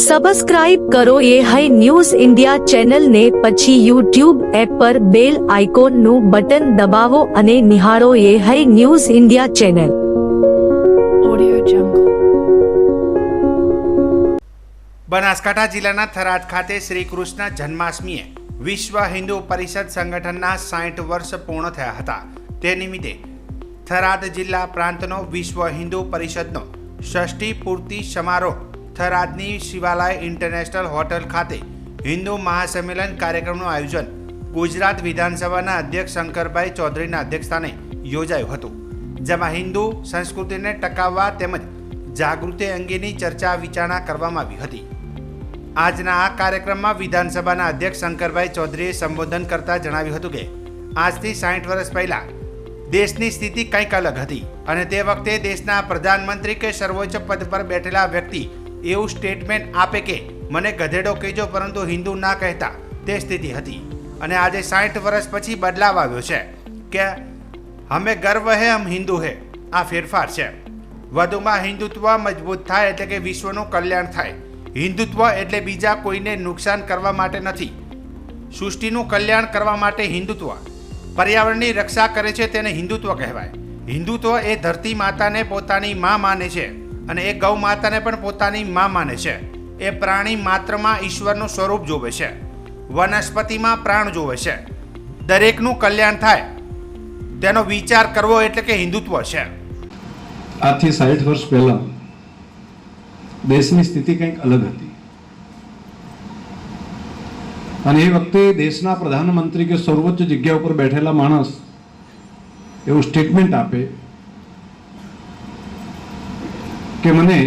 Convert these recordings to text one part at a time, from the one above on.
Subscribe કરો એ high news India ચેનલને, પછી યુટ્યુબ એપ પર બેલ આઇકોનનું બટન દબાવો અને નિહાળો એ high news India channel. Audio Jungle. Banaskantha જિલ્લાના થરાદ ખાતે શ્રી કૃષ્ણ જન્માષ્ટમીએ વિશ્વ હિન્દુ પરિષદ સંગઠનના 60 વર્ષ પૂર્ણ થયા હતા. તે નિમિત્તે થરાદ જિલ્લા પ્રાંતનો વિશ્વ હિન્દુ પરિષદનો ષષ્ઠી પૂર્તિ સમારોહ થરાદની શિવાલય ઇન્ટરનેશનલ હોટલ ખાતે હિન્દુ મહાસંમેલન કાર્યક્રમનું આયોજન ગુજરાત વિધાનસભાના અધ્યક્ષ શંકરભાઈ ચૌધરીના અધ્યક્ષસ્થાને યોજાયું હતું, જેમાં હિન્દુ સંસ્કૃતિને ટકાવવા તેમજ જાગૃતિ અંગેની ચર્ચા વિચારણા કરવામાં આવી હતી. આજના આ કાર્યક્રમમાં વિધાનસભાના અધ્યક્ષ શંકરભાઈ ચૌધરીએ સંબોધન કરતા જણાવ્યું હતું કે આજથી 60 વર્ષ પહેલા દેશની સ્થિતિ કંઈક અલગ હતી અને તે વખતે દેશના પ્રધાનમંત્રી કે સર્વોચ્ચ પદ પર બેઠેલા વ્યક્તિ એવું સ્ટેટમેન્ટ આપે કે મને ગધેડો કહેજો પરંતુ હિન્દુ ના કહેતા, તે સ્થિતિ હતી. અને આજે 60 વર્ષ પછી બદલાવ આવ્યો છે કે હમે ગર્વ હે હમ હિન્દુ હે. આ ફેરફાર છે. વધુમાં હિન્દુત્વ મજબૂત થાય એટલે કે વિશ્વનું કલ્યાણ થાય. હિન્દુત્વ એટલે બીજા કોઈને નુકસાન કરવા માટે નથી, સૃષ્ટિનું કલ્યાણ કરવા માટે હિન્દુત્વ. પર્યાવરણની રક્ષા કરે છે તેને હિન્દુત્વ કહેવાય. હિન્દુત્વ એ ધરતી માતાને પોતાની માં માને છે અને એ ગૌ માતાને પણ પોતાની માં માને છે. એ પ્રાણી માત્રમાં ઈશ્વરનું સ્વરૂપ જોવે છે, વનસ્પતિમાં પ્રાણ જોવે છે. દરેકનું કલ્યાણ થાય તેનો વિચાર કરવો એટલે કે હિન્દુત્વ છે. આજથી 60 વર્ષ પહેલા દેશની સ્થિતિ કંઈક અલગ હતી અને એ વખતે દેશના પ્રધાનમંત્રી કે સર્વોચ્ચ જગ્યા ઉપર બેઠેલા માણસ એવું સ્ટેટમેન્ટ આપે કે મને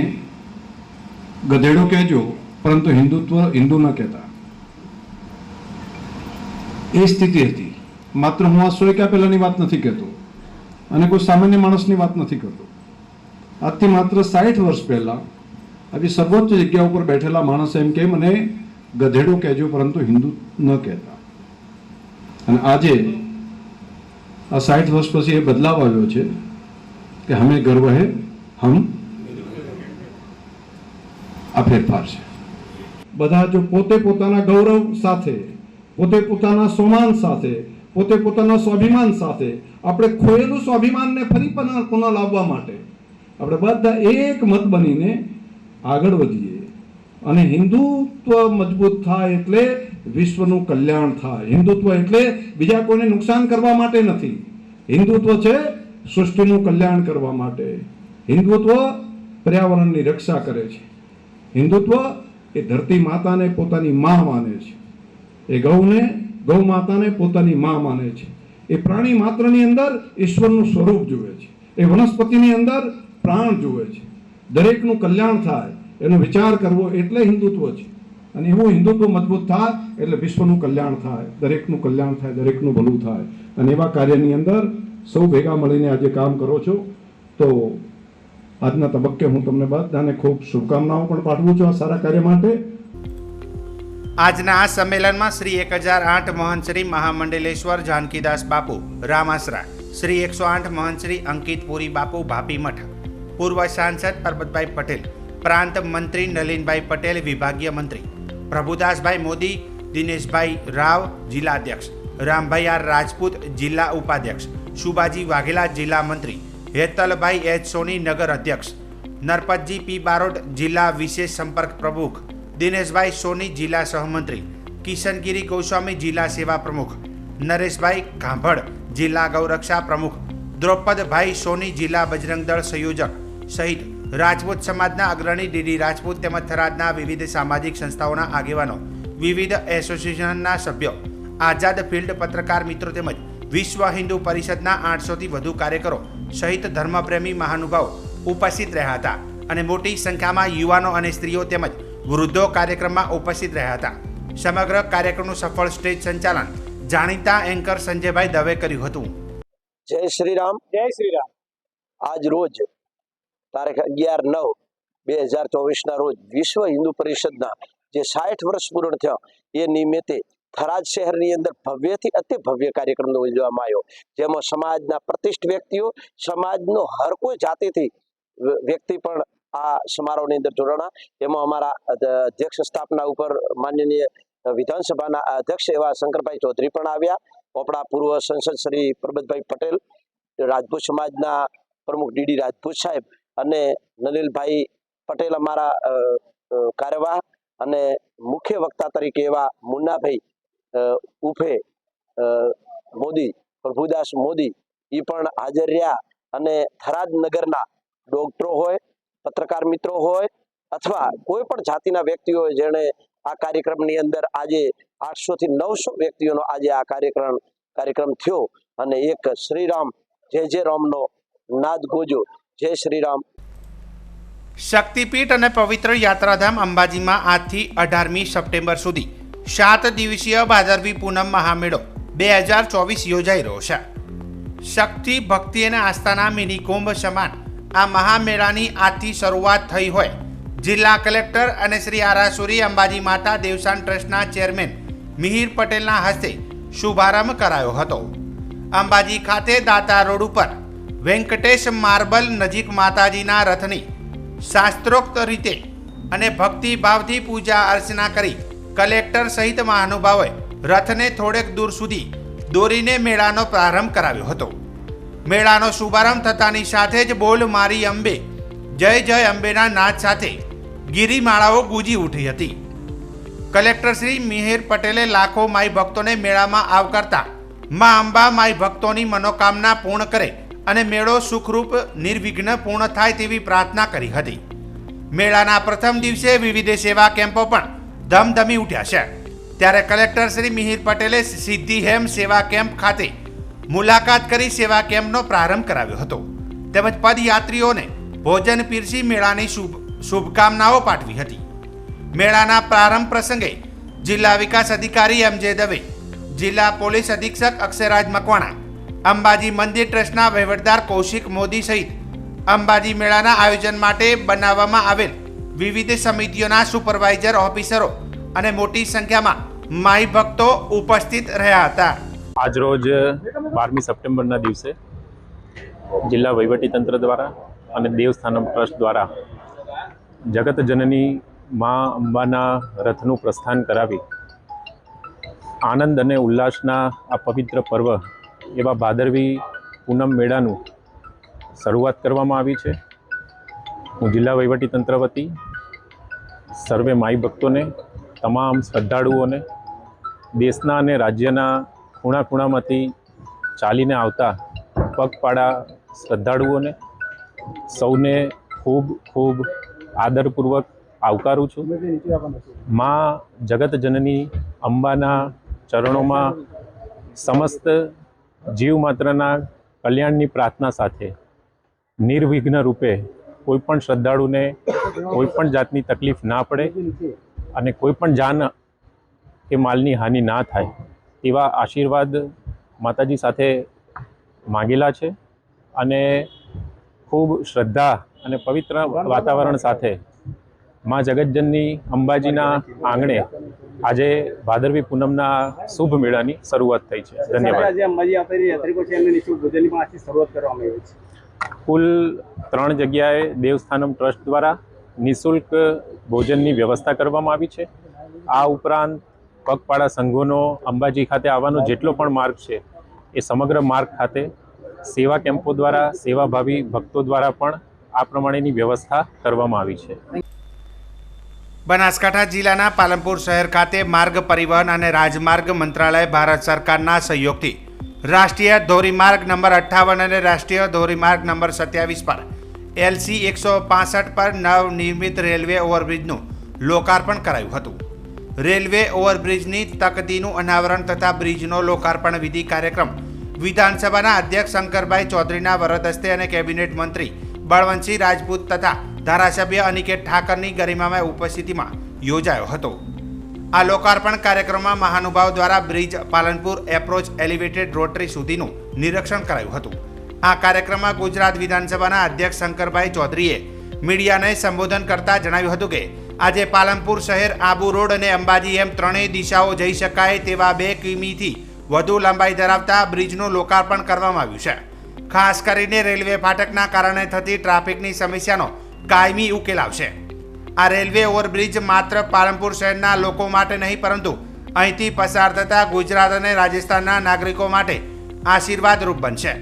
ગધેડો કહેજો પરંતુ હિન્દુ ન કહેતા. એ સ્થિતિ હતી. માત્ર હું આ 100 પહેલાની વાત નથી કહેતો અને કોઈ સામાન્ય માણસની વાત નથી કરતો. આજથી માત્ર 60 વર્ષ પહેલા આવી સર્વોચ્ચ જગ્યા ઉપર બેઠેલા માણસ એમ કે મને ગધેડો કહેજો પરંતુ હિન્દુ ન કહેતા. અને આજે આ 60 વર્ષ પછી એ બદલાવ આવ્યો છે કે હમે ગર્વ હે હમ. આ ફેરફાર છે. બધા જો પોતે પોતાના ગૌરવ સાથે, પોતે પોતાના સ્વમાન સાથે, પોતે પોતાના સ્વાભિમાન સાથે આપણે ખોયેલું સ્વાભિમાનને ફરી પુનઃ લાવવા માટે આપણે બધા એક મત બનીને આગળ વધીએ અને હિન્દુત્વ મજબૂત થાય એટલે વિશ્વનું કલ્યાણ થાય. હિન્દુત્વ એટલે બીજા કોઈને નુકસાન કરવા માટે નથી. હિન્દુત્વ છે સૃષ્ટિનું કલ્યાણ કરવા માટે. હિન્દુત્વ પર્યાવરણની રક્ષા કરે છે. હિન્દુત્વ એ ધરતી માતાને પોતાની માં માને છે. એ ગૌ માતાને પોતાની માં માને છે. એ પ્રાણી માત્રની અંદર ઈશ્વરનું સ્વરૂપ જુએ છે. એ વનસ્પતિની અંદર પ્રાણ જુએ છે. દરેકનું કલ્યાણ થાય એનો વિચાર કરવો એટલે હિન્દુત્વ છે. અને એવું હિન્દુત્વ મજબૂત થાય એટલે વિશ્વનું કલ્યાણ થાય, દરેકનું કલ્યાણ થાય, દરેકનું ભલું થાય. અને એવા કાર્યની અંદર સૌ ભેગા મળીને આજે કામ કરો છો તો આજના તબક્કે હું તમને બધાને ખૂબ શુભકામનાઓ પણ પાઠવું છું આ સારા કાર્ય માટે. આજના આ સંમેલનમાં શ્રી 1008 મહંત શ્રી મહામંડલેશ્વર જાનકીદાસ બાપુ રામાસરા, શ્રી 108 મહંત શ્રી અંકિત પુરી બાપુ ભાપી મઠ, પૂર્વ સાંસદ પરબતભાઈ પટેલ, પ્રાંત મંત્રી નલિનભાઈ પટેલ વિભાગીય મંત્રી, પ્રભુદાસભાઈ મોદી, દિનેશભાઈ રાવ જિલ્લા અધ્યક્ષ, રામભાઈ આર રાજપૂત જિલ્લા ઉપાધ્યક્ષ, સુબાજી વાઘેલા જિલ્લા મંત્રી, હેતલભાઈ એચ સોની નગર અધ્યક્ષ, નરપતજી પી બારોટ જિલ્લા વિશેષ સંપર્ક પ્રમુખ, દિનેશભાઈ સોની જિલ્લા સહમંત્રી, કિશનગીરી ગોસ્વામી જિલ્લા સેવા પ્રમુખ, નરેશભાઈ ગાંભડ જિલ્લા ગૌરક્ષા પ્રમુખ, દ્રૌપદભાઈ સોની જિલ્લા બજરંગ દળ સંયોજક સહિત રાજપૂત સમાજના અગ્રણી ડીડી રાજપૂત તેમજ થરાદના વિવિધ સામાજિક સંસ્થાઓના આગેવાનો, વિવિધ એસોસિએશનના સભ્યો, આઝાદ ફિલ્ડ પત્રકાર મિત્રો તેમજ વિશ્વ હિન્દુ પરિષદના 800થી વધુ કાર્યકરો સહિત ધર્મપ્રેમી મહાનુભાવો ઉપસ્થિત રહ્યા હતા અને મોટી સંખ્યામાં યુવાનો અને સ્ત્રીઓ તેમજ વૃદ્ધો કાર્યક્રમમાં ઉપસ્થિત રહ્યા હતા. સમગ્ર કાર્યક્રમનું સફળ સ્ટેજ સંચાલન જાણીતા એન્કર સંજયભાઈ દવે કર્યું હતું. જય શ્રી રામ. જય શ્રી રામ. આજ રોજ તારીખ 11/9/2024 ના રોજ વિશ્વ હિન્દુ પરિષદના જે 60 વર્ષ પૂર્ણ થયા એ નિમિત્તે થરાદ શહેરની અંદર ભવ્યથી અતિ ભવ્ય કાર્યક્રમ યોજવામાં આવ્યો, જેમાં સમાજના પ્રતિષ્ઠિત વ્યક્તિઓ, સમાજનો હર કોઈ જાતિથી વ્યક્તિ પણ આ સમારોહની અંદર જોડાણા. એમાં અમારા અધ્યક્ષ સ્થાપના ઉપર માનનીય વિધાનસભાના અધ્યક્ષ એવા શંકરભાઈ ચૌધરી પણ આવ્યા. આપણા પૂર્વ સંસદ શ્રી પરબતભાઈ પટેલ, રાજપૂત સમાજના પ્રમુખ ડીડી રાજપૂત સાહેબ અને નલિલભાઈ પટેલ અમારા કાર્યવાહ અને મુખ્ય વક્તા તરીકે એવા મુન્નાભાઈ ઉફે મોદી, પ્રભુદાસ મોદી એ પણ હાજર રહ્યા. અને થરાદ નગરના ડોક્ટરો હોય, પત્રકાર મિત્રો હોય અથવા કોઈ પણ જાતિના વ્યક્તિઓ હોય જેણે આ કાર્યક્રમની અંદર આજે 800 થી 900 વ્યક્તિઓનો આજે આ કાર્યક્રમ થયો અને એક શ્રીરામ જય રામનો નાદ ગોજો. જય શ્રીરામ. શક્તિપીઠ અને પવિત્ર યાત્રાધામ અંબાજીમાં આજથી 18મી સપ્ટેમ્બર સુધી 7 દિવસીય ભાદરવી પૂનમ મહામેળો 2024 યોજાઈ રહ્યો છે. શક્તિ, ભક્તિ અને આસ્થાના મિની કુંભ સમાન આ મહામેળાની આજથી શરૂઆત થઈ હોય જિલ્લા કલેક્ટર અને શ્રી આરાસુરી અંબાજી માતા દેવસ્થાન ટ્રસ્ટના ચેરમેન મિહિર પટેલના હસ્તે શુભારંભ કરાયો હતો. અંબાજી ખાતે દાતા રોડ ઉપર વેંકટેશ માર્બલ નજીક માતાજીના રથની શાસ્ત્રોક્ત રીતે અને ભક્તિભાવથી પૂજા અર્ચના કરી કલેક્ટર સહિત મહાનુભાવોએ રથને થોડેક દૂર સુધી દોરીને મેળાનો પ્રારંભ કરાવ્યો હતો. મેળાનો શુભારંભ થતાની સાથે જ બોલ મારી અંબે, જય જય અંબેના નાદ સાથે ગિરિમાળાઓ ગૂંજી ઉઠી હતી. કલેક્ટર શ્રી મિહિર પટેલે લાખો માઈ ભક્તોને મેળામાં આવકારતા મા અંબા માઈ ભક્તોની મનોકામના પૂર્ણ કરે અને મેળો સુખરૂપ નિર્વિઘ્ન પૂર્ણ થાય તેવી પ્રાર્થના કરી હતી. મેળાના પ્રથમ દિવસે વિવિધ સેવા કેમ્પો પણ ધમધમી ઉઠ્યા છે. ત્યારે કલેક્ટર શ્રી મિહિર પટેલે સિદ્ધિહેમ સેવા કેમ્પ ખાતે મુલાકાત કરી સેવા કેમ્પનો પ્રારંભ કરાવ્યો હતો. તેમજ પદયાત્રીઓને ભોજન પીરસી મેળાની શુભકામનાઓ પાઠવી હતી. મેળાના પ્રારંભ પ્રસંગે જિલ્લા વિકાસ અધિકારી એમ.જે. દવે, જિલ્લા પોલીસ અધિક્ષક અક્ષયરાજ મકવાણા, અંબાજી મંદિર ટ્રસ્ટના વહીવટદાર કૌશિક મોદી સહિત અંબાજી મેળાના આયોજન માટે બનાવવામાં આવેલ વિવિધ સમિતિઓના સુપરવાઇઝર ઓફિસરો અને મોટી સંખ્યામાં માઈ ભક્તો ઉપસ્થિત રહ્યા હતા. આજરોજ 12મી સપ્ટેમ્બરના દિવસે જિલ્લા વહીવટીતંત્ર દ્વારા અને દેવસ્થાનમ ટ્રસ્ટ દ્વારા જગત જનની મા અંબાના રથનું પ્રસ્થાન કરાવી આનંદ અને ઉલ્લાસના આ પવિત્ર પર્વ એવા ભાદરવી પૂનમ મેળાનું શરૂઆત કરવામાં આવી છે. હું જિલ્લા વહીવટીતંત્ર વતી સર્વે માઈ ભક્તોને, તમામ શ્રદ્ધાળુઓને, દેશના અને રાજ્યના ખૂણા ખૂણામાંથી ચાલીને આવતા પગપાળા શ્રદ્ધાળુઓને સૌને ખૂબ ખૂબ આદરપૂર્વક આવકારું છું. મા જગત જનની અંબાના ચરણોમાં સમસ્ત જીવ માત્રના કલ્યાણની પ્રાર્થના સાથે નિર્વિઘ્ન રૂપે કોઈ પણ શ્રદ્ધાળુને કોઈ પણ જાતની તકલીફ ના પડે અને કોઈ પણ જાન કે માલની હાનિ ના થાય તેવા આશીર્વાદ માતાજી સાથે માંગેલા છે. અને ખૂબ શ્રદ્ધા અને પવિત્ર વાતાવરણ સાથે મા જગતજનની અંબાજીના આંગણે આજે ભાદરવી પૂનમના શુભ મેળાની શરૂઆત થઈ છે. ધન્યવાદ. કુલ 3 જગ્યાએ દેવસ્થાનમ ટ્રસ્ટ દ્વારા નિઃશુલ્ક ભોજનની વ્યવસ્થા કરવામાં આવી છે. આ ઉપરાંત પગપાળા સંઘોનો અંબાજી ખાતે આવવાનો જેટલો પણ માર્ગ છે એ સમગ્ર માર્ગ ખાતે સેવા કેમ્પો દ્વારા, સેવાભાવી ભક્તો દ્વારા પણ આ પ્રમાણેની વ્યવસ્થા કરવામાં આવી છે. બનાસકાંઠા જિલ્લાના પાલનપુર શહેર ખાતે માર્ગ પરિવહન અને રાજમાર્ગ મંત્રાલય ભારત સરકારના સહયોગથી રાષ્ટ્રીય ધોરીમાર્ગ નંબર 58 અને રાષ્ટ્રીય ધોરીમાર્ગ નંબર 27 પર LC 165 પર નવનિર્મિત રેલવે ઓવરબ્રિજનું લોકાર્પણ કરાયું હતું. રેલવે ઓવરબ્રિજની તકદીનું અનાવરણ તથા બ્રિજનો લોકાર્પણ વિધિ કાર્યક્રમ વિધાનસભાના અધ્યક્ષ શંકરભાઈ ચૌધરીના વરદ હસ્તે અને કેબિનેટ મંત્રી બળવંતસિંહ રાજપૂત તથા ધારાસભ્ય અનિકેત ઠાકરની ગરિમામય ઉપસ્થિતિમાં યોજાયો હતો. આ લોકાર્પણ કાર્યક્રમમાં મહાનુભાવ દ્વારા bridge Palanpur approach elevated rotary સુધીનું નિરીક્ષણ કરાયું હતું. આ કાર્યક્રમમાં ગુજરાત વિધાનસભાના અધ્યક્ષ શંકરભાઈ ચૌધરીએ મીડિયાને સંબોધન કરતા જણાવ્યું હતું કે આજે પાલનપુર શહેર, આબુ રોડ અને અંબાજી એમ ત્રણેય દિશાઓ જઈ શકાય તેવા 2 કિમીથી વધુ લંબાઈ ધરાવતા બ્રિજનું લોકાર્પણ કરવામાં આવ્યું છે. ખાસ કરીને રેલવે ફાટકના કારણે થતી ટ્રાફિકની સમસ્યાનો કાયમી ઉકેલ આવશે. આ રેલવે ઓવરબ્રિજ માત્ર પાલનપુર શહેરના લોકો માટે નહીં, પરંતુ અહીંથી પસાર થતા ગુજરાત અને રાજસ્થાનના નાગરિકો માટે આશીર્વાદરૂપ બનશે.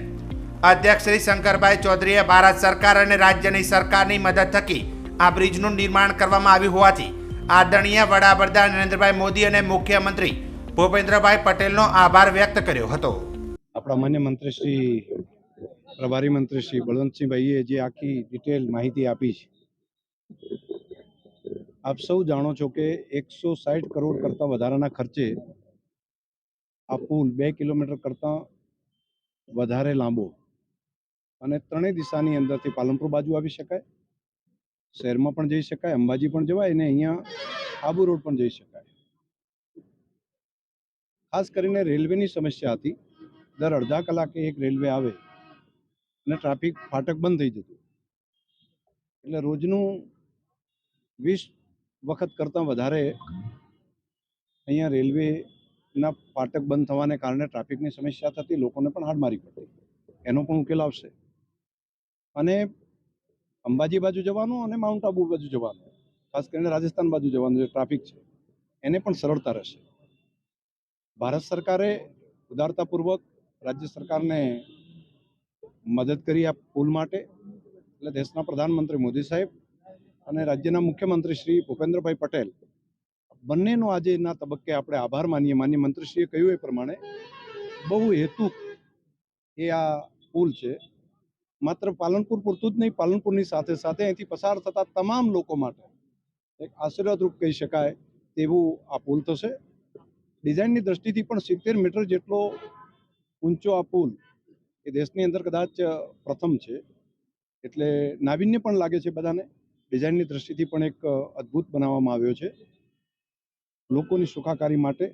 અધ્યક્ષ શ્રી શંકરભાઈ ચૌધરીએ ભારત સરકાર અને રાજ્યની સરકારની મદદ થકી આ બ્રિજનું નિર્માણ કરવામાં આવ્યું હોવાથી આદરણીય વડાપ્રધાન નરેન્દ્રભાઈ મોદી અને મુખ્યમંત્રી ભૂપેન્દ્રભાઈ પટેલનો આભાર વ્યક્ત કર્યો હતો. આપણા માન્ય મંત્રી શ્રી પ્રભારી મંત્રી શ્રી બળવંતસિંહભાઈએ જે આખી ડિટેલ માહિતી આપી છે, આપ સૌ જાણો છો કે 160 કરોડ કરતાં વધારાના ખર્ચે આ પુલ 2 કિલોમીટર કરતાં વધારે લાંબો અને ત્રણેય દિશાની અંદરથી પાલનપુર બાજુ આવી શકાય, શહેરમાં પણ જઈ શકાય, અંબાજી પણ જવાય અને અહીંયા આબુ રોડ પણ જઈ શકાય. ખાસ કરીને રેલવેની સમસ્યા હતી. દર અડધા કલાકે એક રેલવે આવે અને ટ્રાફિક ફાટક બંધ થઈ જતું, એટલે રોજનું 20 વખત કરતાં વધારે અહીંયા રેલવેના ફાટક બંધ થવાને કારણે ટ્રાફિકની સમસ્યા થતી, લોકોને પણ હાડમારી પડતી. એનો પણ ઉકેલ આવશે અને અંબાજી બાજુ જવાનું અને માઉન્ટ આબુ બાજુ જવાનું, ખાસ કરીને રાજસ્થાન બાજુ જવાનું જે ટ્રાફિક છે એને પણ સરળતા રહેશે. ભારત સરકારે ઉદારતાપૂર્વક રાજ્ય સરકારને મદદ કરી આ પુલ માટે, એટલે દેશના પ્રધાનમંત્રી મોદી સાહેબ અને રાજ્યના મુખ્યમંત્રી શ્રી ભૂપેન્દ્રભાઈ પટેલ બંનેનો આજેના તબક્કે આપણે આભાર માનીએ. માન્ય મંત્રીશ્રીએ કહ્યું એ પ્રમાણે બહુ હેતુક એ આ પુલ છે. માત્ર પાલનપુર પૂરતું જ નહીં, પાલનપુરની સાથે સાથે અહીંથી પસાર થતા તમામ લોકો માટે એક આશીર્વાદરૂપ કહી શકાય તેવું આ પુલ થશે. ડિઝાઇનની દ્રષ્ટિથી પણ 70 મીટર જેટલો ઊંચો આ પુલ એ દેશની અંદર કદાચ પ્રથમ છે, એટલે નાવીન્ય પણ લાગે છે બધાને. ડિઝાઇનની દ્રષ્ટિથી પણ એક અદ્ભુત બનાવવામાં આવ્યો છે. લોકોની સુખાકારી માટે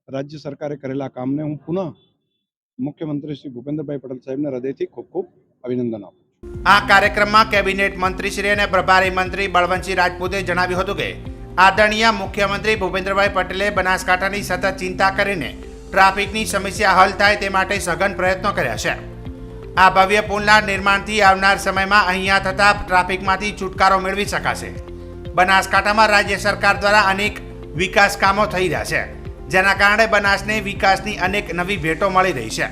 રાજ્ય સરકારે કરેલા કામને હું પુનઃ મુખ્યમંત્રી શ્રી ભૂપેન્દ્રભાઈ પટેલ સાહેબને હૃદયથી ખૂબ ખૂબ અભિનંદન આપું. આ કાર્યક્રમમાં કેબિનેટ મંત્રી શ્રી અને પ્રભારી મંત્રી બળવંતસિંહ રાજપૂતે જણાવ્યું હતું કે આદરણીય મુખ્યમંત્રી ભૂપેન્દ્રભાઈ પટેલે બનાસકાંઠાની સતત ચિંતા કરીને ટ્રાફિકની સમસ્યા હલ થાય તે માટે સઘન પ્રયત્નો કર્યા છે. આ ભવ્ય પુલના નિર્માણથી આવનાર સમયમાં અહીંયા થતા ટ્રાફિકમાંથી છુટકારો મેળવી શકાશે. બનાસકાંઠામાં રાજ્ય સરકાર દ્વારા અનેક વિકાસ કામો થઈ રહ્યા છે, જેના કારણે બનાસને વિકાસની અનેક નવી ભેટો મળી રહી છે.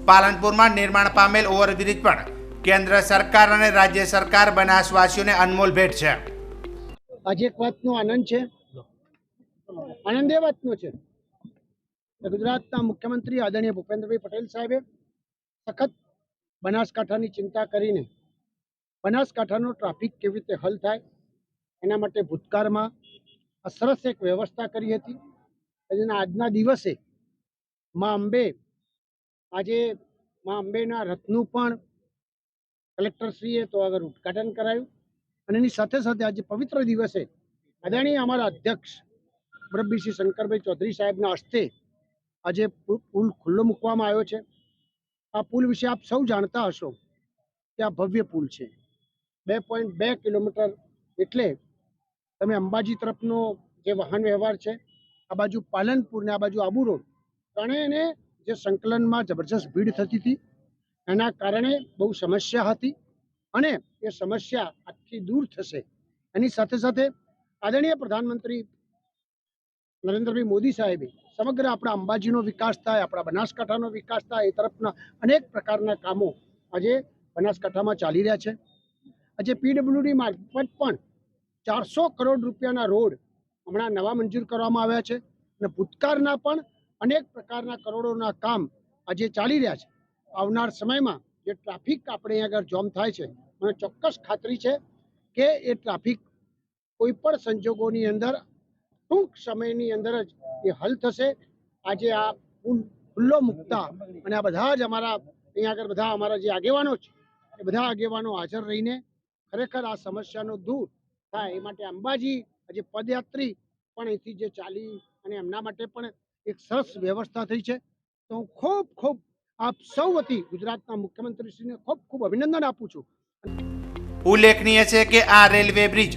પાલનપુરમાં નિર્માણ પામેલ ઓવરબ્રિજ પણ કેન્દ્ર સરકાર અને રાજ્ય સરકાર બનાસવાસીઓને અનમોલ ભેટ છે. આજે એક વાતનો આનંદ છે, આનંદ એ વાતનો છે કે ગુજરાતના મુખ્યમંત્રી આદરણીય ભૂપેન્દ્રભાઈ પટેલ સાહેબે સખત બનાસકાંઠાની ચિંતા કરીને બનાસકાંઠાનો ટ્રાફિક કેવી રીતે હલ થાય એના માટે ભૂતકાળમાં આ સરસ એક વ્યવસ્થા કરી હતી. અને આજના દિવસે મા અંબે, આજે મા અંબેના રથનું પણ કલેક્ટરશ્રીએ તો આગળ ઉદ્ઘાટન કરાયું અને એની સાથે સાથે આજે પવિત્ર દિવસે આદરણીય અમારા અધ્યક્ષ મુરબ્બી શંકરભાઈ ચૌધરી સાહેબના હસ્તે આજે પુલ ખુલ્લો મૂકવામાં આવ્યો છે. આ પુલ વિશે આપ સૌ જાણતા હશો કે આ ભવ્ય પુલ છે. 2.2 કિલોમીટર એટલે તમે અંબાજી તરફનો જે વાહન વ્યવહાર છે, આ બાજુ પાલનપુર ને આ બાજુ આબુ રોડ, ત્રણેયને જે સંકલનમાં જબરજસ્ત ભીડ થતી હતી એના કારણે બહુ સમસ્યા હતી અને એ સમસ્યા આખી દૂર થશે. એની સાથે સાથે આદરણીય પ્રધાનમંત્રી નરેન્દ્રભાઈ મોદી સાહેબે સમગ્ર આપણા અંબાજીનો વિકાસ થાય, આપણા બનાસકાંઠાનો વિકાસ થાય, એ તરફના અનેક પ્રકારના કામો આજે બનાસકાંઠામાં ચાલી રહ્યા છે. આજે પીડબ્લ્યુડી મારફત પણ 400 કરોડ રૂપિયાના રોડ હમણાં નવા મંજૂર કરવામાં આવ્યા છે અને ભૂતકાળના પણ અનેક પ્રકારના કરોડોના કામ આજે ચાલી રહ્યા છે. આવનાર સમયમાં જે ટ્રાફિક આપણે અહીં આગળ જામ થાય છે, મને ચોક્કસ ખાતરી છે કે એ ટ્રાફિક કોઈ પણ સંજોગોની અંદર ટૂંક સમયની અંદર જ એ હલ થશે. આજે આ પુલ ખુલ્લો મૂકતા અને આ બધા જ અમારા અહીંયા આગળ બધા અમારા જે આગેવાનો છે એ બધા આગેવાનો હાજર રહીને ખરેખર આ સમસ્યાનો દૂર થાય એ માટે અંબાજી આજે પદયાત્રી પણ અહીંથી જે ચાલી અને એમના માટે પણ એક સરસ વ્યવસ્થા થઈ છે. તો હું ખૂબ ખૂબ આપ સૌ વતી ગુજરાતના મુખ્યમંત્રીશ્રીને ખૂબ ખૂબ અભિનંદન આપું છું. ઉલ્લેખનીય છે કે આ રેલવે બ્રિજ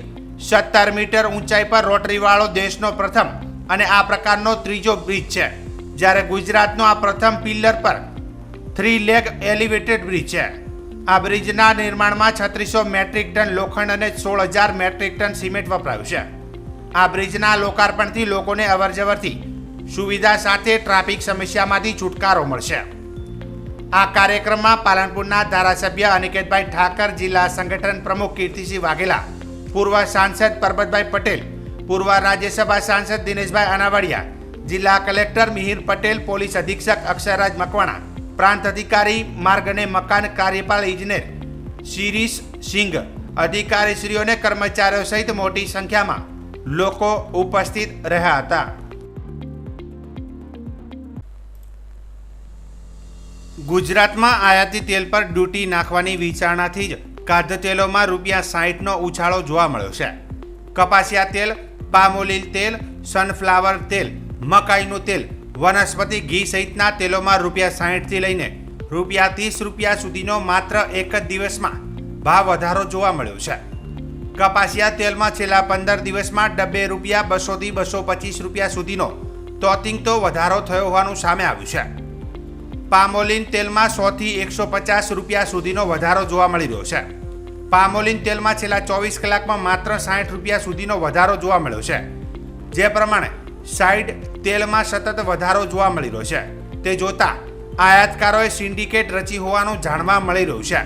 17 મીટર ઊંચાઈ પર રોટરીવાળો દેશનો પ્રથમ અને આ પ્રકારનો ત્રીજો બ્રિજ છે, જ્યારે ગુજરાતનો આ પ્રથમ પિલ્લર પર 3 લેગ એલિવેટેડ બ્રિજ છે. આ બ્રિજના નિર્માણમાં 3600 મેટ્રિક ટન લોખંડ અને 16,000 મેટ્રિક ટન સિમેન્ટ વપરાયું છે. આ બ્રિજના લોકાર્પણથી લોકોને અવરજવરથી સુવિધા સાથે ટ્રાફિક સમસ્યામાંથી છુટકારો મળશે. આ કાર્યક્રમમાં પાલનપુરના ધારાસભ્ય અનિકેતભાઈ ઠાકર, જિલ્લા સંગઠન પ્રમુખ કીર્તિસિંહ વાઘેલા, પૂર્વ સાંસદ પરબતભાઈ પટેલ, પૂર્વ રાજ્યસભા સાંસદ દિનેશભાઈ અનાવાડિયા, જિલ્લા કલેક્ટર મિહિર પટેલ, પોલીસ અધિક્ષક અક્ષરરાજ મકવાણા, પ્રાંત અધિકારી માર્ગ અને મકાન કાર્યપાલ ઇજનેર શિરીષ સિંઘ, અધિકારીશ્રીઓ અને કર્મચારીઓ સહિત મોટી સંખ્યામાં લોકો ઉપસ્થિત રહ્યા હતા. ગુજરાતમાં આયાતી તેલ પર ડ્યુટી નાખવાની વિચારણાથી જ ખાદ્યતેલોમાં ₹60નો ઉછાળો જોવા મળ્યો છે. કપાસિયા તેલ, પામોલીલ તેલ, સનફ્લાવર તેલ, મકાઈનું તેલ, વનસ્પતિ ઘી સહિતના તેલોમાં ₹60થી લઈને ₹30 સુધીનો માત્ર એક જ દિવસમાં ભાવ વધારો જોવા મળ્યો છે. કપાસિયા તેલમાં છેલ્લા 15 દિવસમાં ડબ્બે ₹200થી ₹225 સુધીનો તોતિંગતો વધારો થયો હોવાનું સામે આવ્યું છે. પામોલીન તેલમાં 100થી ₹150 સુધીનો વધારો જોવા મળી રહ્યો છે. પામોલીન તેલમાં છેલ્લા 24 કલાકમાં માત્ર ₹60 સુધીનો વધારો જોવા મળ્યો છે. જે પ્રમાણે સાઇડ તેલમાં સતત વધારો જોવા મળી રહ્યો છે તે જોતા આયાતકારોએ સિન્ડિકેટ રચી હોવાનું જાણવા મળી રહ્યું છે.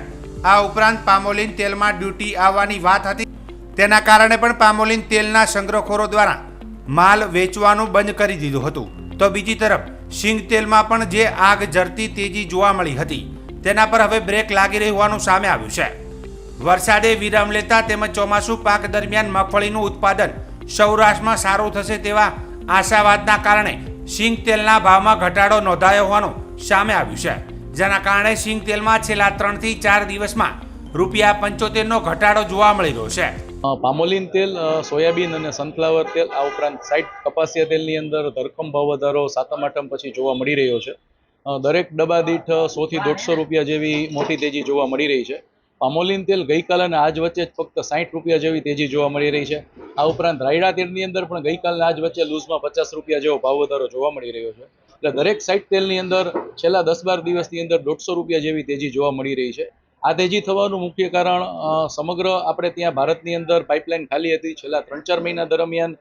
આ ઉપરાંત પામોલીન તેલમાં ડ્યુટી આવવાની વાત હતી, તેના કારણે પણ પામોલીન તેલના સંગ્રહખોરો દ્વારા માલ વેચવાનું બંધ કરી દીધું હતું. તો બીજી તરફ સિંગ તેલમાં પણ જે આગ ઝરતી તેજી જોવા મળી હતી તેના પર હવે બ્રેક લાગી રહી હોવાનું સામે આવ્યું છે. વરસાદે વિરામ લેતા તેમજ ચોમાસુ પાક દરમિયાન મગફળીનું ઉત્પાદન સૌરાષ્ટ્રમાં સારું થશે તેવા આશાવાદના કારણે સિંગ તેલના ભાવમાં ઘટાડો નોંધાયો હોવાનું સામે આવ્યું છે. જેના કારણે સિંગ તેલમાં છેલ્લા 3 થી 4 દિવસમાં ₹75નો ઘટાડો જોવા મળી રહ્યો છે. પામોલીન તેલ, સોયાબીન અને સનફ્લાવર તેલ, આ ઉપરાંત સાઇટ કપાસિયા તેલની અંદર ધરખમ ભાવ વધારો સાતમ આઠમ પછી જોવા મળી રહ્યો છે. દરેક ડબ્બા દીઠ 100 થી ₹150 જેવી મોટી તેજી જોવા મળી રહી છે. પામોલીન તેલ ગઈકાલ અને આજ વચ્ચે જ ફક્ત ₹60 જેવી તેજી જોવા મળી રહી છે. આ ઉપરાંત રાયડા તેલની અંદર પણ ગઈકાલ અને આજ વચ્ચે લૂઝમાં ₹50 જેવો ભાવ વધારો જોવા મળી રહ્યો છે. એટલે દરેક સાઇટ તેલની અંદર છેલ્લા 10-12 દિવસની અંદર ₹150 જેવી તેજી જોવા મળી રહી છે. આ તેજી થવાનું મુખ્ય કારણ સમગ્ર આપણે ત્યાં ભારતની અંદર પાઇપલાઇન ખાલી હતી. છેલ્લા 3-4 મહિના દરમિયાન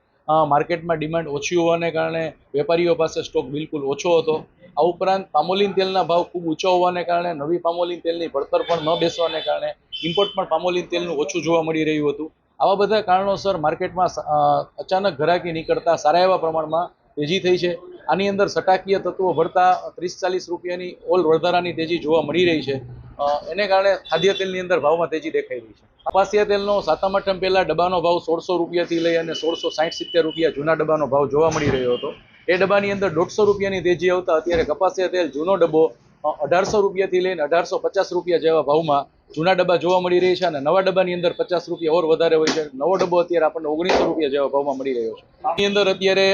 માર્કેટમાં ડિમાન્ડ ઓછી હોવાને કારણે વેપારીઓ પાસે સ્ટોક બિલકુલ ઓછો હતો. આ ઉપરાંત પામોલીન તેલના ભાવ ખૂબ ઊંચા હોવાને કારણે નવી પામોલીન તેલની પડતર પણ ન બેસવાને કારણે ઇમ્પોર્ટ પણ પામોલીન તેલનું ઓછું જોવા મળી રહ્યું હતું. આવા બધા કારણોસર માર્કેટમાં અચાનક ઘરાકી નીકળતા સારા એવા પ્રમાણમાં તેજી થઈ છે. આની અંદર સટાકીય તત્વો ભરતા ₹30-40ની ઓલ વધારાની તેજી જોવા મળી રહી છે. એને કારણે ખાદ્ય તેલની અંદર ભાવમાં તેજી દેખાઈ રહી છે. કપાસિયા તેલનો સાતમ આઠમ પહેલા ડબ્બાનો ભાવ ₹1600થી લઈ અને ₹1660-70 જૂના ડબ્બાનો ભાવ જોવા મળી રહ્યો હતો. એ ડબ્બાની અંદર ₹150ની તેજી આવતા અત્યારે કપાસિયા તેલ જૂનો ડબ્બો ₹1800થી લઈને ₹1850 જેવા ભાવમાં જૂના ડબ્બા જોવા મળી રહી છે અને નવા ડબ્બાની અંદર ₹50 ઓર વધારે હોય છે. નવો ડબ્બો અત્યારે આપણને ₹1900 જેવા ભાવમાં મળી રહ્યો છે. આની અંદર અત્યારે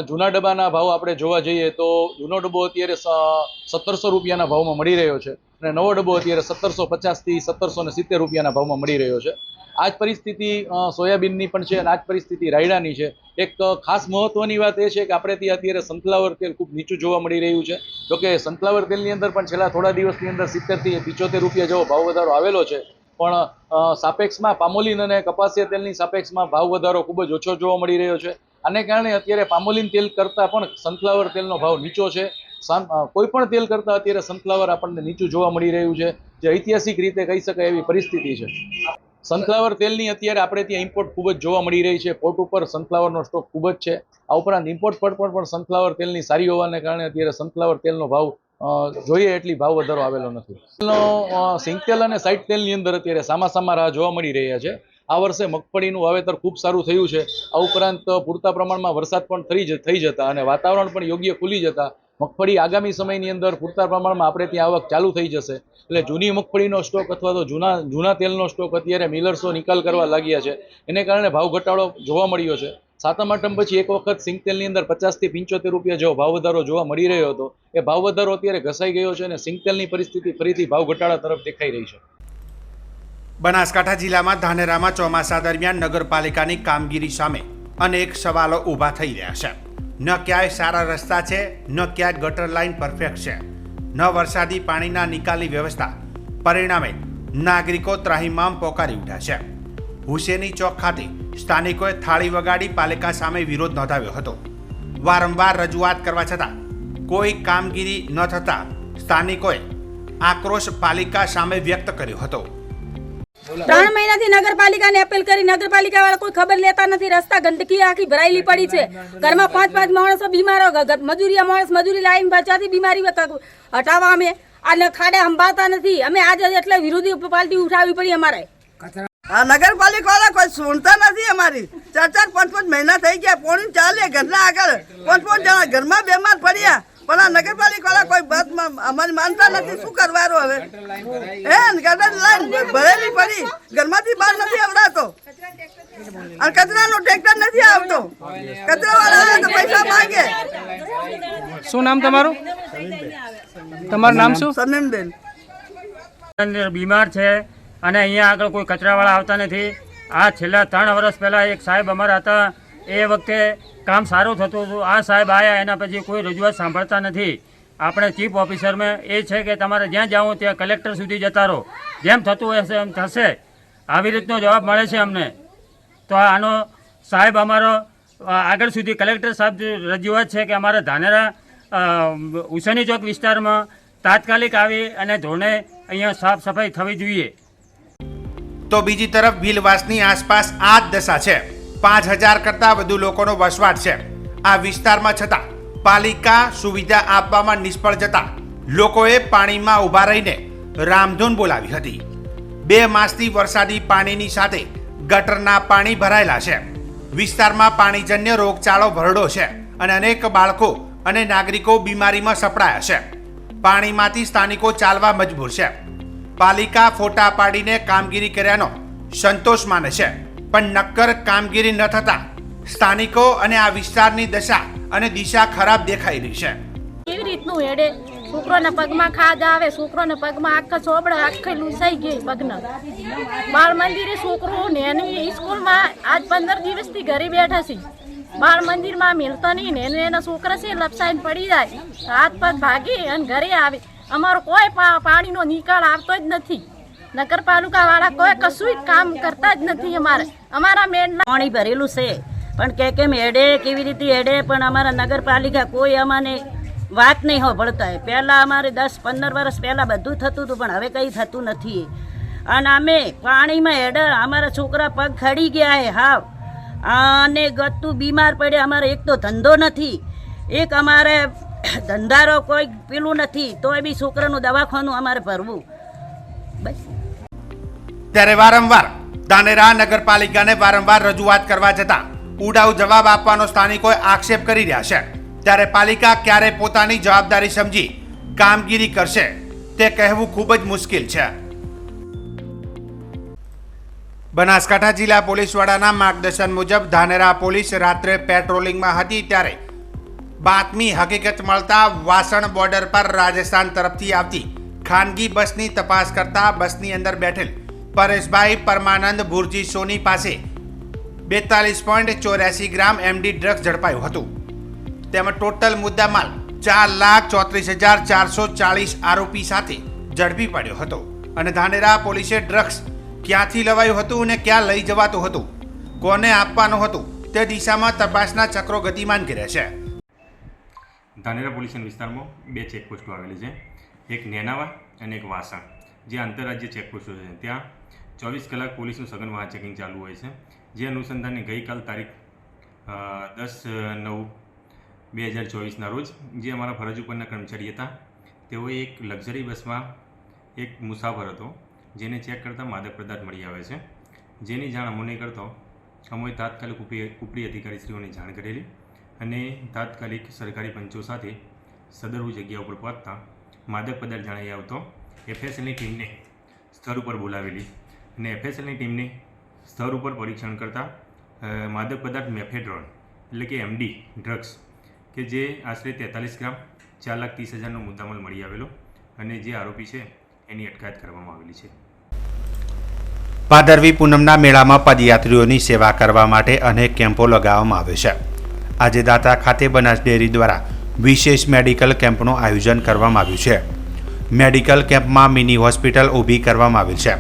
જૂના ડબ્બાના ભાવ આપણે જોવા જઈએ તો જૂનો ડબ્બો અત્યારે ₹1700ના ભાવમાં મળી રહ્યો છે અને નવો ડબ્બો અત્યારે ₹1750થી ₹1770ના ભાવમાં મળી રહ્યો છે. આ જ પરિસ્થિતિ સોયાબીનની પણ છે અને આ જ પરિસ્થિતિ રાયડાની છે. એક ખાસ મહત્વની વાત એ છે કે આપણે ત્યાં અત્યારે સનફ્લાવર તેલ ખૂબ નીચું જોવા મળી રહ્યું છે. જોકે સનફ્લાવર તેલની અંદર પણ છેલ્લા થોડા દિવસની અંદર ₹70થી ₹75 જેવો ભાવ વધારો આવેલો છે. પણ સાપેક્ષમાં પામોલીન અને કપાસિયા તેલની સાપેક્ષમાં ભાવ વધારો ખૂબ જ ઓછો જોવા મળી રહ્યો છે. આને કારણે અત્યારે પામોલીન તેલ કરતાં પણ સનફ્લાવર તેલનો ભાવ નીચો છે. કોઈ પણ તેલ કરતાં અત્યારે સનફ્લાવર આપણને નીચું જોવા મળી રહ્યું છે, જે ઐતિહાસિક રીતે કહી શકાય એવી પરિસ્થિતિ છે. સનફ્લાવર તેલની અત્યારે આપણે ત્યાં ઇમ્પોર્ટ ખૂબ જ જોવા મળી રહી છે. પોર્ટ ઉપર સનફ્લાવરનો સ્ટોક ખૂબ જ છે. આ ઉપરાંત ઇમ્પોર્ટ પર પણ સનફ્લાવર તેલની સારી હોવાને કારણે અત્યારે સનફ્લાવર તેલનો ભાવ જોઈએ એટલી ભાવ વધારો આવેલો નથી. સિંગ તેલ અને સાઇડ તેલની અંદર અત્યારે સામા રાહ જોવા મળી રહ્યા છે. આ વર્ષે મગફળીનું વાવેતર ખૂબ સારું થયું છે. આ ઉપરાંત પૂરતા પ્રમાણમાં વરસાદ પણ થઈ જતા અને વાતાવરણ પણ યોગ્ય ખુલી જતા મગફળી આગામી સમયની અંદર પૂરતા પ્રમાણમાં આપણે ત્યાં આવક ચાલુ થઈ જશે. એટલે જૂની મગફળીનો સ્ટોક અથવા તો જૂના તેલનો સ્ટોક અત્યારે મિલર્સો નિકાલ કરવા લાગ્યા છે. એને કારણે ભાવ ઘટાડો જોવા મળ્યો છે. સાતમ આઠમ પછી એક વખત સિંગ તેલની અંદર ₹50થી ₹75 જેવો ભાવ વધારો જોવા મળી રહ્યો હતો. એ ભાવ વધારો અત્યારે ઘસાઈ ગયો છે અને સિંગ તેલની પરિસ્થિતિ ફરીથી ભાવ ઘટાડા તરફ દેખાઈ રહી છે. બનાસકાંઠા જિલ્લામાં ધાનેરામાં ચોમાસા દરમિયાન નગરપાલિકાની કામગીરી સામે અનેક સવાલો ઊભા થઈ રહ્યા છે. ન ક્યાંય સારા રસ્તા છે, ન ક્યાંય ગટર લાઇન પરફેક્ટ છે, ન વરસાદી પાણીના નિકાલની વ્યવસ્થા. પરિણામે નાગરિકો ત્રાહિમામ પોકારી ઉઠ્યા છે. હુસેની ચોક ખાતે સ્થાનિકોએ થાળી વગાડી પાલિકા સામે વિરોધ નોંધાવ્યો હતો. વારંવાર રજૂઆત કરવા છતાં કોઈ કામગીરી ન થતા સ્થાનિકોએ આક્રોશ પાલિકા સામે વ્યક્ત કર્યો હતો. 3 મહિનાથી નગરપાલિકાને અપીલ કરી, નગરપાલિકા વાળા કોઈ ખબર લેતા નથી. રસ્તા ગંદકી આખી ભરાયેલી પડી છે. ઘરમાં 5 માણસો બીમારો, મજૂરિયા માણસ મજૂરી લાઈન બચાવતી બીમારી હટાવવા અમે આ ખાડા સંભાળતા નથી. અમે આજે એટલે વિરોધી પાર્ટી ઉઠાવવી પડી અમારે. નગરપાલિકા વાળા કોઈ સુનતા નથી અમારી. 4-5 મહિના થઈ ગયા. પોણી ચાલે ઘરના આગળ 5 જણા ઘરમાં બીમાર પડ્યા, પણ આ નગરપાલિકા વાળા કોઈ વાત અમારી માનતા નથી. શું કરવાનું હવે? ગટર લાઈન ભરેલી પડી, ઘરમાંથી બહાર નથી આવડાતો, અને કચરાનો ટ્રેક્ટર નથી આવતો. કચરા વાળા તો પૈસા માંગે. શું નામ તમારું? તમારું નામ શું? સમીમબેન. બીમાર છે અને અહીંયા આગળ કોઈ કચરાવાળા આવતા નથી. આ છેલ્લા 3 વર્ષ પહેલાં એક સાહેબ અમારા હતા, એ વખતે કામ સારું થતું હતું. આ સાહેબ આવ્યા એના પછી કોઈ રજૂઆત સાંભળતા નથી. આપણે ચીફ ઓફિસરમાં એ છે કે તમારે જ્યાં જાઓ ત્યાં કલેક્ટર સુધી જતા રહો, જેમ થતું હશે એમ થશે, આવી રીતનો જવાબ મળે છે અમને. તો આનો સાહેબ અમારો આગળ સુધી કલેક્ટર સાહેબ રજૂઆત છે કે અમારા ધાનેરા હુસેની ચોક વિસ્તારમાં તાત્કાલિક આવી અને ધોરણે અહીંયા સાફ સફાઈ થવી જોઈએ. તો બીજી તરફ ભીલવાસની આસપાસ આ જ દશા છે. 5000 કરતાં વધુ લોકોનો વસવાટ છે આ વિસ્તારમાં, છતાં પાલિકા સુવિધા આપવામાં નિષ્ફળ જતા લોકોએ પાણીમાં ઊભા રહીને રામધૂન બોલાવી હતી. 2 માસથી વરસાદી પાણીની સાથે ગટરના પાણી ભરાયેલા છે. વિસ્તારમાં પાણીજન્ય રોગચાળો ભરડો છે અને અનેક બાળકો અને નાગરિકો બીમારીમાં સપડાયા છે. પાણીમાંથી સ્થાનિકો ચાલવા મજબૂર છે. પાલિકા ફોટા પાડીને કામગીરી કર્યાનો સંતોષ માને છે, પણ નક્કર કામગીરી ન થતા સ્થાનિકો અને આ વિસ્તારની દશા અને દિશા ખરાબ દેખાઈ રહી છે. કેવી રીતનું હેડે? છોકરોના પગમાં ખાજ આવે, છોકરોના પગમાં આખા ચોબડા આખી લૂસાઈ ગઈ પગના. બાળ મંદિરે છોકરો નેની સ્કૂલમાં આજ 15 દિવસથી ઘરે બેઠા છે. બાળ મંદિરમાં મિલતા નહીં ને એના છોકરા છે લપસાઈને પડી જાય, હાથ પગ ભાગી અને ઘરે આવે. અમારો કોઈ પાણીનો નિકાલ આવતો જ નથી. નગરપાલિકા વાળા કોઈ કશું કામ કરતા જ નથી. અમારા મેડના પાણી ભરેલું છે, પણ કેમ હેડે, કેવી રીતે હેડે, પણ અમારા નગરપાલિકા કોઈ અમાને વાત નહીં સાંભળતા. પહેલાં અમારે 10-15 વર્ષ પહેલાં બધું થતું હતું, પણ હવે કંઈ થતું નથી. અને અમે પાણીમાં હેડે, અમારા છોકરા પગ ખડી ગયા છે હાવ, અને ગતું બીમાર પડ્યા. અમારે એક તો ધંધો નથી, એક અમારે ધંધારો કોઈ પેલું નથી, તો એ બી છોકરાનું દવાખાનું અમારે ભરવું. બસ. ત્યારે વારંવાર ધાનેરા નગરપાલિકાને વારંવાર રજૂઆત કરવા છતાં ઉડાઉ જવાબ આપવાનો સ્થાનિકોએ આક્ષેપ કરી રહ્યા છે. ત્યારે પાલિકા ક્યારે પોતાની જવાબદારી સમજી કામગીરી કરશે તે કહેવું ખૂબ જ મુશ્કેલ છે. બનાસકાંઠા જિલ્લા પોલીસ વડાના માર્ગદર્શન મુજબ ધાનેરા પોલીસ રાત્રે પેટ્રોલિંગમાં હતી, ત્યારે બાતમી હકીકત મળતા વાસણ બોર્ડર પર રાજસ્થાન તરફથી આવતી ખાનગી બસની તપાસ કરતા બસની અંદર બેઠેલ પરેશભાઈ પરમાનંદ ભુરજી સોની પાસે 42.84 ગ્રામ MD ડ્રગ્સ ઝડપાયું હતું. તેમાં ટોટલ મુદ્દામાલ 4,34,440 આરોપી સાથે ઝડપી પડ્યો હતો. અને ધાનેરા પોલીસે ડ્રગ્સ ક્યાંથી લવાયું હતું અને ક્યાં લઈ જવાતું હતું, કોને આપવાનું હતું તે દિશામાં તપાસના ચક્રો ગતિમાન કર્યા છે. ધાનેરા પોલીસ વિસ્તારમાં 2 ચેકપોસ્ટો આવેલી છે, એક નેનાવા અને એક વાસણ, જે આંતરરાજ્ય ચેકપોસ્ટો છે. ત્યાં 24 કલાક પોલીસનું સઘન વાહન ચેકિંગ ચાલુ હોય છે. જે અનુસંધાને ગઈકાલ તારીખ 10/9/2024ના રોજ જે અમારા ફરજ ઉપરના કર્મચારી હતા, તેઓએ એક લક્ઝરી બસમાં એક મુસાફર હતો, જેને ચેક કરતાં માદક પદાર્થ મળી આવે છે. જેની જાણ અમને કરતો અમોએ તાત્કાલિક ઉપરી અધિકારીશ્રીઓને જાણ કરેલી અને તાત્કાલિક સરકારી પંચો સાથે સદરુ જગ્યા ઉપર પહોંચતા માદક પદાર્થ જણાઈ આવતો FSLની ટીમને સ્થળ ઉપર બોલાવેલી અને FSLની ટીમને સ્થળ ઉપર પરીક્ષણ કરતાં માદક પદાર્થ મેફેડ્રોન એટલે કે MD ડ્રગ્સ કે જે આશરે 43 ગ્રામ 4,30,000નો મુદ્દામાલ મળી આવેલો અને જે આરોપી છે એની અટકાયત કરવામાં આવેલી છે. ભાદરવી પૂનમના મેળામાં પદયાત્રીઓની સેવા કરવા માટે અનેક કેમ્પો લગાવવામાં આવે છે. આજે દાતા ખાતે બનાસ ડેરી દ્વારા વિશેષ મેડિકલ કેમ્પનું આયોજન કરવામાં આવ્યું છે. મેડિકલ કેમ્પમાં મિની હોસ્પિટલ ઊભી કરવામાં આવેલ છે,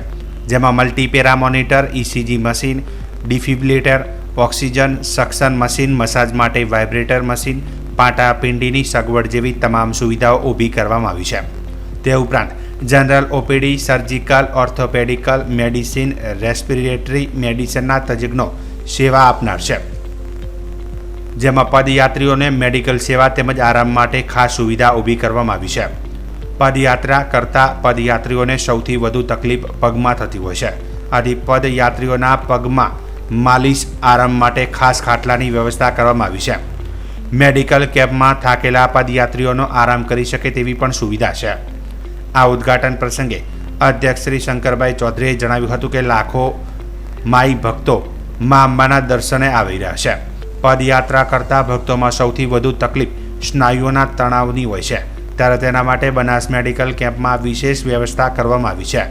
જેમાં multipara monitor, ECG machine, defibrillator, oxygen suction machine, massage માટે વાઇબ્રેટર મશીન, પાટાપિંડીની સગવડ જેવી તમામ સુવિધાઓ ઊભી કરવામાં આવી છે. તે ઉપરાંત general OPD, surgical, orthopedical, medicine, respiratory મેડિસિનના તજજ્ઞો સેવા આપનાર છે, જેમાં પદયાત્રીઓને મેડિકલ સેવા તેમજ આરામ માટે ખાસ સુવિધા ઊભી કરવામાં આવી છે. પદયાત્રા કરતા પદયાત્રીઓને સૌથી વધુ તકલીફ પગમાં થતી હોય છે. આથી પદયાત્રીઓના પગમાં માલિશ, આરામ માટે ખાસ ખાટલાની વ્યવસ્થા કરવામાં આવી છે. મેડિકલ કેમ્પમાં થાકેલા પદયાત્રીઓનો આરામ કરી શકે તેવી પણ સુવિધા છે. આ ઉદ્ઘાટન પ્રસંગે અધ્યક્ષ શ્રી શંકરભાઈ ચૌધરીએ જણાવ્યું હતું કે લાખો માઈ ભક્તો મા અંબાના દર્શને આવી રહ્યા છે. પદયાત્રા કરતા ભક્તોમાં સૌથી વધુ તકલીફ સ્નાયુઓના તણાવની હોય છે, ત્યારે તેના માટે બનાસ મેડિકલ કેમ્પમાં વિશેષ વ્યવસ્થા કરવામાં આવી છે.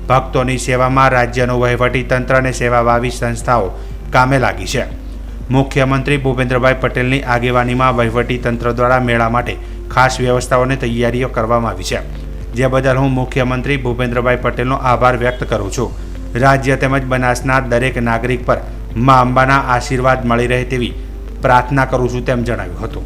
ભક્તોની સેવામાં રાજ્યનું વહીવટી તંત્ર અને સેવાભાવી સંસ્થાઓ કામે લાગી છે. મુખ્યમંત્રી ભૂપેન્દ્રભાઈ પટેલની આગેવાનીમાં વહીવટી તંત્ર દ્વારા મેળા માટે ખાસ વ્યવસ્થાઓની તૈયારીઓ કરવામાં આવી છે, જે બદલ હું મુખ્યમંત્રી ભૂપેન્દ્રભાઈ પટેલનો આભાર વ્યક્ત કરું છું. રાજ્ય તેમજ બનાસના દરેક નાગરિક પર મા અંબાના આશીર્વાદ મળી રહે તેવી પ્રાર્થના કરું છું તેમ જણાવ્યું હતું.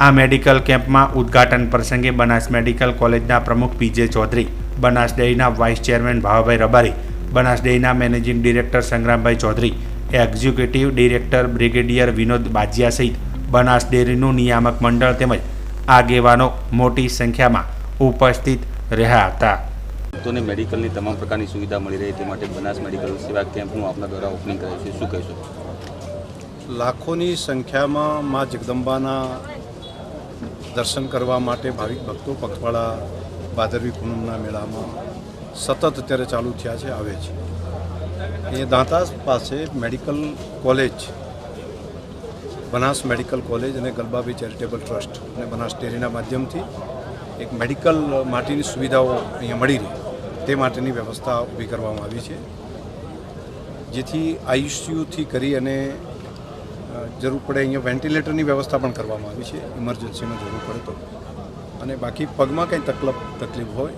આ મેડિકલ કેમ્પમાં ઉદ્ઘાટન પ્રસંગે બનાસ મેડિકલ કોલેજના પ્રમુખ PJ ચૌધરી, બનાસ ડેરીના વાઇસ ચેરમેન ભાવાભાઈ રબારી, બનાસ ડેરીના managing director Sangrambhai Chaudhary, executive director brigadier Vinod Bajiya સહિત બનાસ ડેરીનું નિયામક મંડળ તેમજ આગેવાનો મોટી સંખ્યામાં ઉપસ્થિત રહ્યા હતા. ભક્તોને મેડિકલની તમામ પ્રકારની સુવિધા મળી રહે તે માટે બનાસ મેડિકલ સેવા કેમ્પનું આપના દ્વારા ઓપનિંગ કરાયું છે, શું કહેશો? લાખોની સંખ્યામાં મા જગદંબાના દર્શન કરવા માટે ભાવિક ભક્તો પગપાળા ભાદરવી પૂનમના મેળામાં સતત અત્યારે ચાલુ થયા છે, આવે છે. એ દાંતા પાસે medical college, Banas medical college અને ગલબાબી ચેરિટેબલ ટ્રસ્ટ અને બનાસ ડેરીના માધ્યમથી એક મેડિકલ માટેની સુવિધાઓ અહીંયા મળી રહે તે માટેની વ્યવસ્થા ઊભી કરવામાં આવી છે, જેથી ICUથી કરી અને જરૂર પડે અહીંયા વેન્ટિલેટરની વ્યવસ્થા પણ કરવામાં આવી છે, ઇમરજન્સીમાં જરૂર પડે તો. અને બાકી પગમાં કંઈ તકલીફ હોય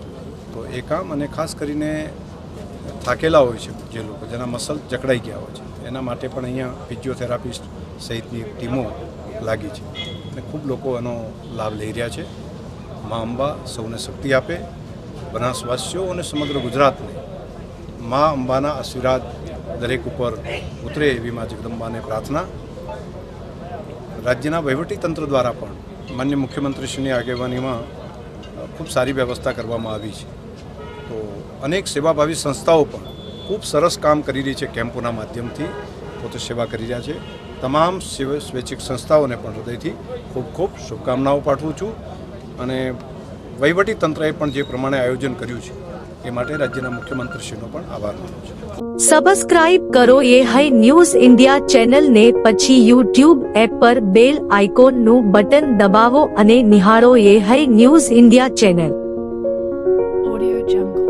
તો એ કામ, અને ખાસ કરીને થાકેલા હોય છે જે લોકો, જેના મસલ જકડાઈ ગયા હોય છે, એના માટે પણ અહીંયા ફિઝિયોથેરાપિસ્ટ સહિતની ટીમો લાગી છે અને ખૂબ લોકો એનો લાભ લઈ રહ્યા છે. મા અંબા સૌને શક્તિ આપે. બનાસવાસીઓ અને સમગ્ર ગુજરાતને મા અંબાના આશીર્વાદ દરેક ઉપર ઉતરે એવી મા જગદંબાને પ્રાર્થના. રાજ્યના વહીવટીતંત્ર દ્વારા પણ માનનીય મુખ્યમંત્રીશ્રીની આગેવાનીમાં ખૂબ સારી વ્યવસ્થા કરવામાં આવી છે. તો અનેક સેવાભાવી સંસ્થાઓ પણ ખૂબ સરસ કામ કરી રહી છે, કેમ્પોના માધ્યમથી પોતે સેવા કરી રહ્યા છે. તમામ સ્વૈચ્છિક સંસ્થાઓને પણ હૃદયથી ખૂબ ખૂબ શુભકામનાઓ પાઠવું છું. અને વહીવટી તંત્રએ પણ જે પ્રમાણે આયોજન કર્યું છે એ માટે રાજ્યના મુખ્યમંત્રીશ્રીનો પણ આભાર માનું છું. સબસ્ક્રાઇબ કરો એ હાઈ ન્યૂઝ ઇન્ડિયા ચેનલ ને, પછી YouTube એપ પર બેલ આઇકોનનું બટન દબાવો અને નિહાળો એ high news India channel. Audio Jungle.